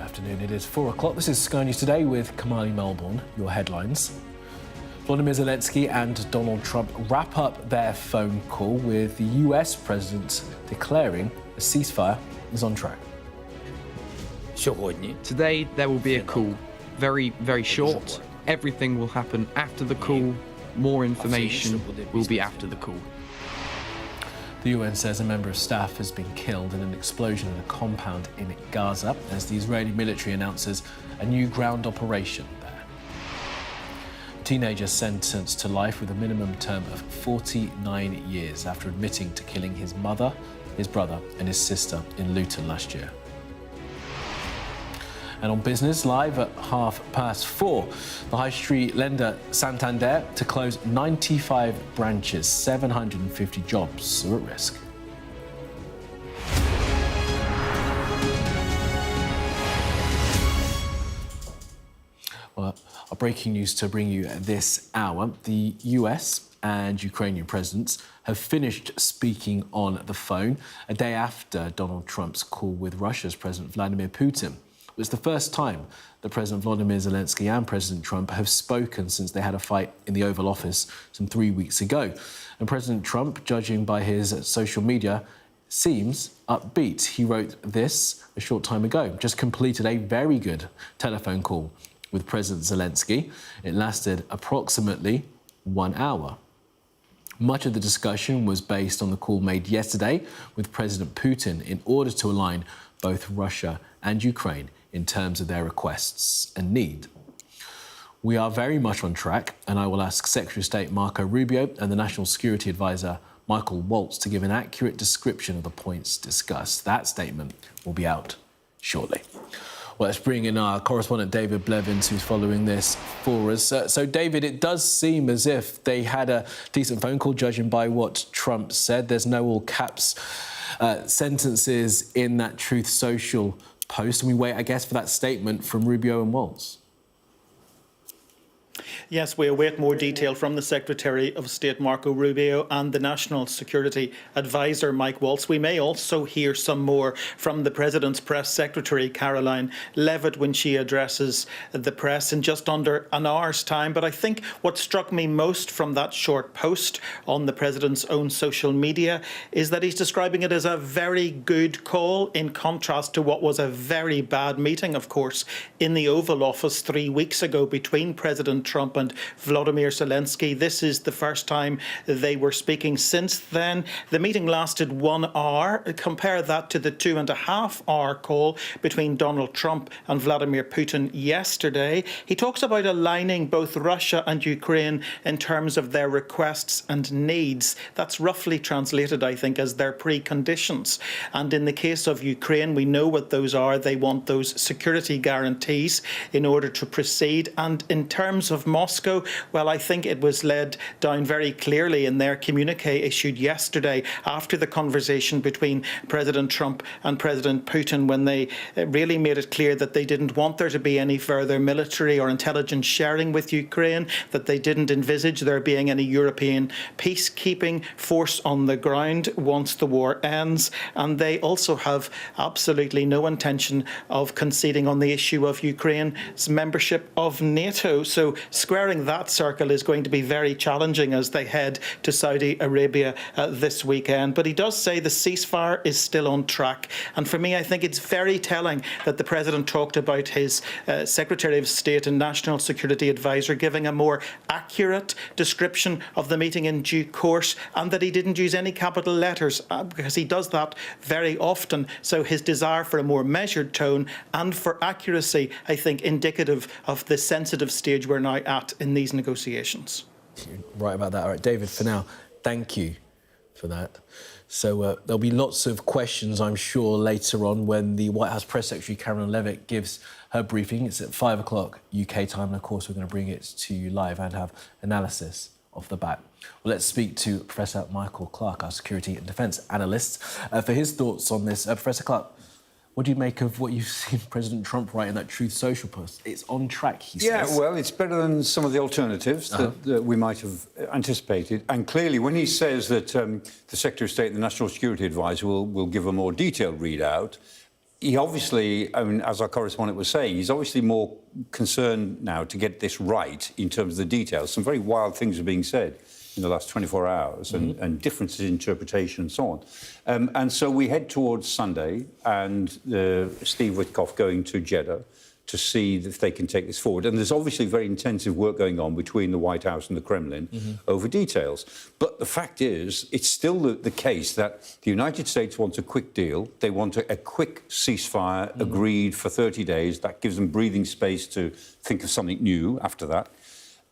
Afternoon, it is 4 o'clock. This is Sky News Today with Kamali Melbourne. Your headlines. Vladimir Zelenskyy and Donald Trump wrap up their phone call with the US president declaring a ceasefire is on track. Today there will be a call, very, very short. Everything will happen after the call. More information will be after the call. The UN says a member of staff has been killed in an explosion in a compound in Gaza as the Israeli military announces a new ground operation there. A teenager sentenced to life with a minimum term of 49 years after admitting to killing his mother, his brother and his sister in Luton last year. And on Business Live at 4:30, the high street lender Santander to close 95 branches, 750 jobs are at risk. Well, our breaking news to bring you this hour. The US and Ukrainian presidents have finished speaking on the phone a day after Donald Trump's call with Russia's President Vladimir Putin. It was the first time that President Volodymyr Zelenskyy and President Trump have spoken since they had a fight in the Oval Office some 3 weeks ago. And President Trump, judging by his social media, seems upbeat. He wrote this a short time ago, just completed a very good telephone call with President Zelenskyy. It lasted approximately 1 hour. Much of the discussion was based on the call made yesterday with President Putin in order to align both Russia and Ukraine in terms of their requests and need. We are very much on track, and I will ask Secretary of State Marco Rubio and the National Security Advisor Michael Waltz to give an accurate description of the points discussed. That statement will be out shortly. Well, let's bring in our correspondent David Blevins, who's following this for us. So, David, it does seem as if they had a decent phone call, judging by what Trump said. There's no all caps sentences in that Truth Social post, and we wait, I guess, for that statement from Rubio and Waltz. Yes, we await more detail from the Secretary of State, Marco Rubio, and the National Security Advisor, Mike Waltz. We may also hear some more from the President's Press Secretary, Caroline Levitt, when she addresses the press in just under an hour's time. But I think what struck me most from that short post on the President's own social media is that he's describing it as a very good call, in contrast to what was a very bad meeting, of course, in the Oval Office 3 weeks ago between President Trump and Volodymyr Zelenskyy. This is the first time they were speaking since then. The meeting lasted 1 hour. Compare that to the 2.5-hour call between Donald Trump and Vladimir Putin yesterday. He talks about aligning both Russia and Ukraine in terms of their requests and needs. That's roughly translated, I think, as their preconditions. And in the case of Ukraine, we know what those are. They want those security guarantees in order to proceed. And in terms of Moscow, well, I think it was laid down very clearly in their communique issued yesterday after the conversation between President Trump and President Putin, when they really made it clear that they didn't want there to be any further military or intelligence sharing with Ukraine, that they didn't envisage there being any European peacekeeping force on the ground once the war ends. And they also have absolutely no intention of conceding on the issue of Ukraine's membership of NATO. So squaring that circle is going to be very challenging as they head to Saudi Arabia this weekend. But he does say the ceasefire is still on track. And for me, I think it's very telling that the President talked about his Secretary of State and National Security Advisor giving a more accurate description of the meeting in due course, and that he didn't use any capital letters, because he does that very often. So his desire for a more measured tone and for accuracy, I think, indicative of the sensitive stage we're now at in these negotiations. You're right about that. All right, David, for now, thank you for that. So there'll be lots of questions, I'm sure, later on when the White House Press Secretary Caroline Levitt gives her briefing. It's at 5 o'clock UK time, and of course we're going to bring it to you live and have analysis off the bat. Well, let's speak to Professor Michael Clark, our security and defence analyst, for his thoughts on this. Professor Clark, what do you make of what you've seen President Trump write in that Truth Social post? It's on track, he says. Yeah, well, it's better than some of the alternatives that we might have anticipated. And clearly, when he says that the Secretary of State and the National Security Advisor will give a more detailed readout, he obviously, I mean, as our correspondent was saying, he's obviously more concerned now to get this right in terms of the details. Some very wild things are being said in the last 24 hours and differences in interpretation and so on. And so we head towards Sunday and Steve Witkoff going to Jeddah to see if they can take this forward. And there's obviously very intensive work going on between the White House and the Kremlin over details. But the fact is, it's still the case that the United States wants a quick deal. They want a quick ceasefire agreed for 30 days. That gives them breathing space to think of something new after that.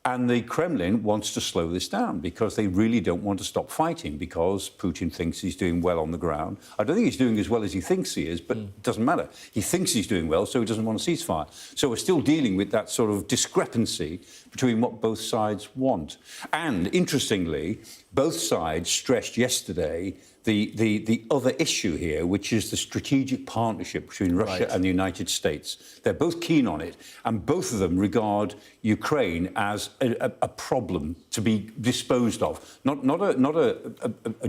And the Kremlin wants to slow this down because they really don't want to stop fighting because Putin thinks he's doing well on the ground. I don't think he's doing as well as he thinks he is, but it doesn't matter. He thinks he's doing well, so he doesn't want a ceasefire. So we're still dealing with that sort of discrepancy between what both sides want. And interestingly, both sides stressed yesterday the other issue here, which is the strategic partnership between Russia and the United States. They're both keen on it, and both of them regard Ukraine as a problem to be disposed of, not a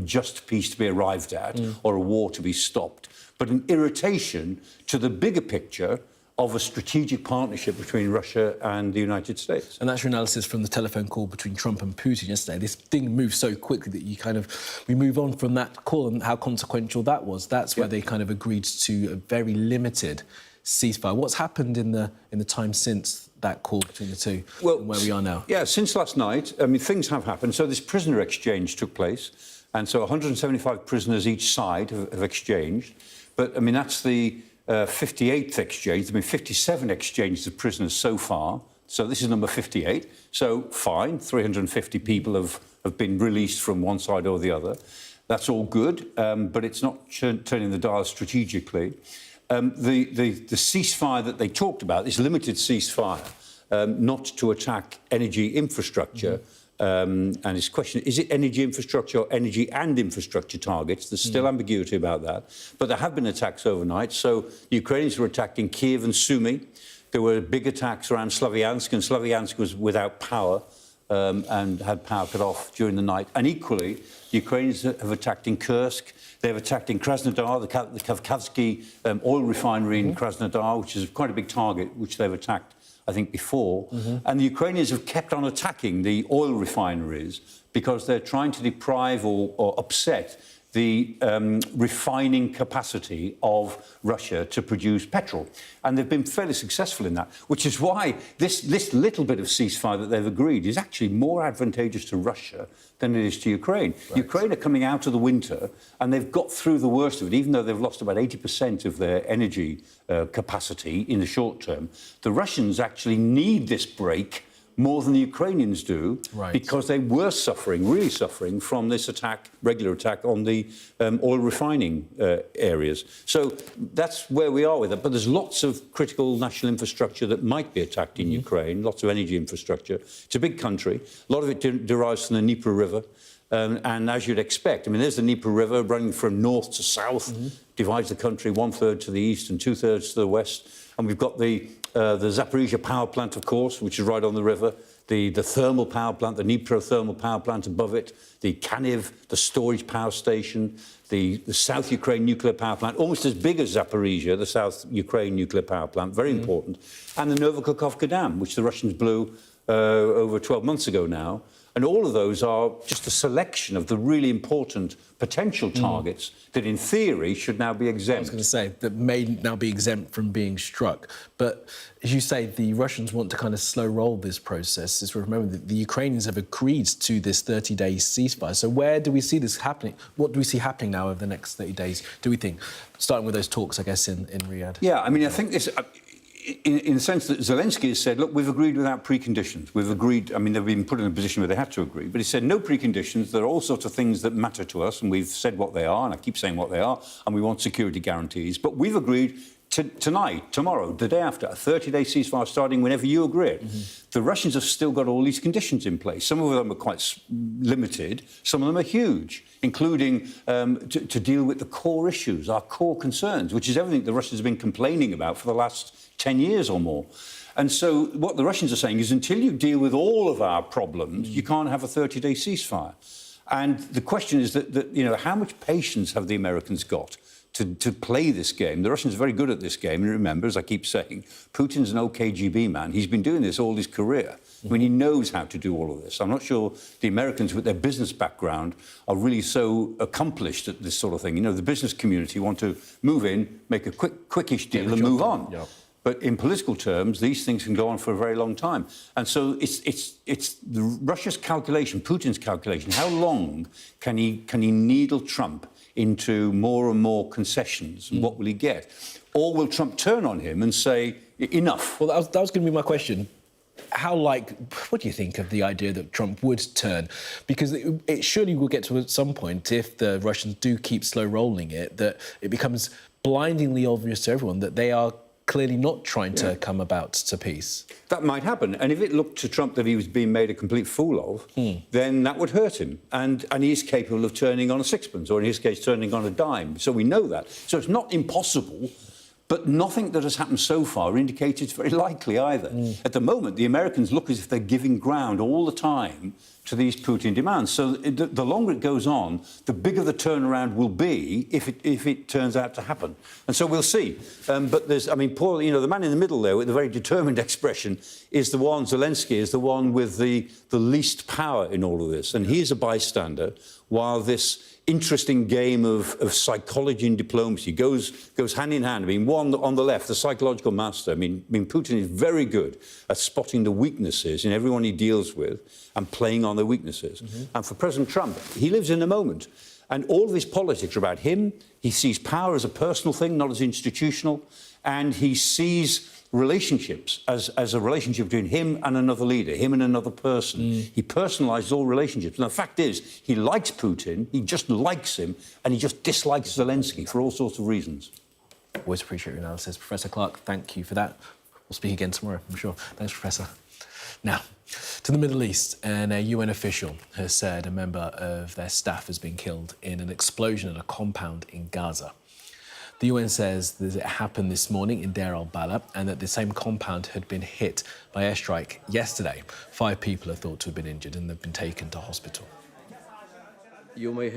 just peace to be arrived at or a war to be stopped, but an irritation to the bigger picture of a strategic partnership between Russia and the United States. And that's your analysis from the telephone call between Trump and Putin yesterday. This thing moves so quickly that we move on from that call and how consequential that was. That's where they kind of agreed to a very limited ceasefire. What's happened in the time since that call between the two and where we are now? Yeah, since last night, I mean, things have happened. So this prisoner exchange took place, and so 175 prisoners each side have exchanged. But, I mean, that's the 58th exchange. There have been 57 exchanges of prisoners so far. So this is number 58. So fine, 350 people have been released from one side or the other. That's all good, but it's not turning the dial strategically. The ceasefire that they talked about, this limited ceasefire, not to attack energy infrastructure, and his question, is it energy infrastructure or energy and infrastructure targets? There's still ambiguity about that. But there have been attacks overnight. So the Ukrainians were attacked in Kiev and Sumy. There were big attacks around Slavyansk, and Slavyansk was without power and had power cut off during the night. And equally, the Ukrainians have attacked in Kursk. They've attacked in Krasnodar, the Kavkazsky oil refinery in Krasnodar, which is quite a big target, which they've attacked, I think, before. And the Ukrainians have kept on attacking the oil refineries because they're trying to deprive or upset the refining capacity of Russia to produce petrol. And they've been fairly successful in that, which is why this little bit of ceasefire that they've agreed is actually more advantageous to Russia than it is to Ukraine. Right. Ukraine are coming out of the winter and they've got through the worst of it, even though they've lost about 80% of their energy capacity in the short term. The Russians actually need this break more than the Ukrainians do, because they were really suffering from this regular attack on the oil refining areas. So that's where we are with it. But there's lots of critical national infrastructure that might be attacked in Ukraine, lots of energy infrastructure. It's a big country. A lot of it derives from the Dnieper River. And as you'd expect, I mean, there's the Dnieper River running from north to south, divides the country 1/3 to the east and 2/3 to the west. And we've got the Zaporizhia power plant, of course, which is right on the river, the thermal power plant, the Dnipro thermal power plant above it, the Kaniv, the storage power station, the South Ukraine nuclear power plant, almost as big as Zaporizhia, the South Ukraine nuclear power plant, very important, and the Novokakhovka Dam, which the Russians blew over 12 months ago now. And all of those are just a selection of the really important potential targets that, in theory, should now be exempt. I was going to say, that may now be exempt from being struck. But, as you say, the Russians want to kind of slow roll this process. As we remember, the Ukrainians have agreed to this 30-day ceasefire. So where do we see this happening? What do we see happening now over the next 30 days, do we think? Starting with those talks, I guess, in Riyadh. Yeah, I mean, I think this... In the sense that Zelenskyy has said, look, we've agreed without preconditions. We've agreed, I mean, they've been put in a position where they had to agree, but he said no preconditions. There are all sorts of things that matter to us, and we've said what they are, and I keep saying what they are, and we want security guarantees. But we've agreed tonight, tomorrow, the day after, a 30-day ceasefire starting whenever you agree it. The Russians have still got all these conditions in place. Some of them are quite limited, some of them are huge, including to deal with the core issues, our core concerns, which is everything the Russians have been complaining about for the last 10 years or more. And so what the Russians are saying is until you deal with all of our problems, you can't have a 30-day ceasefire. And the question is that, you know, how much patience have the Americans got to play this game. The Russians are very good at this game. And remember, as I keep saying, Putin's an old KGB man. He's been doing this all his career. I mean, he knows how to do all of this. I'm not sure the Americans, with their business background, are really so accomplished at this sort of thing. You know, the business community want to move in, make a quickish deal and move on. Yep. But in political terms, these things can go on for a very long time. And so it's Russia's calculation, Putin's calculation. How long can he needle Trump into more and more concessions? And what will he get? Or will Trump turn on him and say, enough? Well, that was going to be my question. What do you think of the idea that Trump would turn? Because it surely will get to at some point, if the Russians do keep slow rolling it, that it becomes blindingly obvious to everyone that they are clearly not trying to come about to peace. That might happen. And if it looked to Trump that he was being made a complete fool of, then that would hurt him. And he is capable of turning on a sixpence, or in his case, turning on a dime. So we know that. So it's not impossible. But nothing that has happened so far indicates it's very likely either. At the moment, the Americans look as if they're giving ground all the time to these Putin demands. So the longer it goes on, the bigger the turnaround will be if it turns out to happen. And so we'll see. But there's, I mean, Paul, you know, the man in the middle there with the very determined expression is the one, Zelenskyy, is the one with the least power in all of this. And he is a bystander while this interesting game of psychology and diplomacy goes hand in hand. I mean, one on the left, the psychological master. I mean, Putin is very good at spotting the weaknesses in everyone he deals with and playing on their weaknesses. And for President Trump, he lives in the moment. And all of his politics are about him. He sees power as a personal thing, not as institutional. And he sees relationships as a relationship between him and another leader, him and another person. He personalises all relationships. And the fact is, he likes Putin, he just likes him, and he just dislikes Zelenskyy for all sorts of reasons. Always appreciate your analysis. Professor Clark, thank you for that. We'll speak again tomorrow, I'm sure. Thanks, Professor. Now, to the Middle East, and a UN official has said a member of their staff has been killed in an explosion at a compound in Gaza. The UN says that it happened this morning in Deir al-Balah and that the same compound had been hit by airstrike yesterday. 5 people are thought to have been injured and they've been taken to hospital. You may have